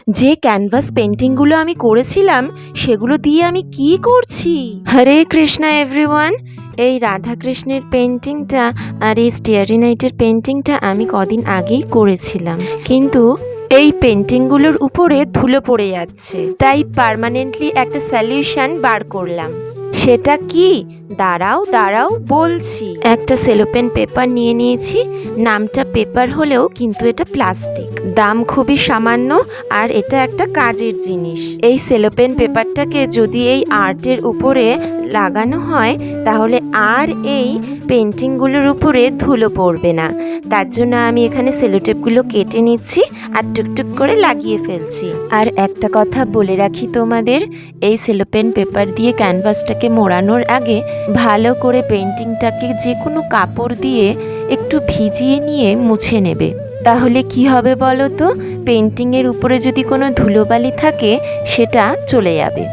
যে ক্যানভাস পেন্টিংগুলো আমি করেছিলাম সেগুলো দিয়ে আমি কি করছি? হরে কৃষ্ণা এভরিওয়ান। এই রাধাকৃষ্ণের পেন্টিংটা আর এই স্টিয়ারি নাইটের পেন্টিংটা আমি কদিন আগেই করেছিলাম, কিন্তু এই পেন্টিংগুলোর উপরে ধুলো পড়ে যাচ্ছে, তাই পার্মানেন্টলি একটা সলিউশন বার করলাম। সেটা কি? দাঁড়াও দাঁড়াও বলছি। একটা সেলোপেন পেপার নিয়ে নিয়েছি। নামটা পেপার হলেও কিন্তু এটা প্লাস্টিক, দাম খুবই সামান্য, আর এটা একটা কাজের জিনিস। এই সেলোপেন পেপারটাকে যদি এই আর্টের উপরে লাগানো হয় তাহলে আর এই পেন্টিংগুলোর উপরে ধুলো পড়বে না। তার জন্য আমি এখানে সেলোটেপগুলো কেটে নিচ্ছি আর টুকটুক করে লাগিয়ে ফেলছি। আর একটা কথা বলে রাখি তোমাদের, এই সেলোপেন পেপার দিয়ে ক্যানভাসটাকে মোড়ানোর আগে ভালো করে পেন্টিংটাকে যে কোনো কাপড় দিয়ে একটু ভিজিয়ে নিয়ে মুছে নেবে। তাহলে কি হবে বলো তো? পেন্টিংয়ের উপরে যদি কোনো ধুলোবালি থাকে সেটা চলে যাবে।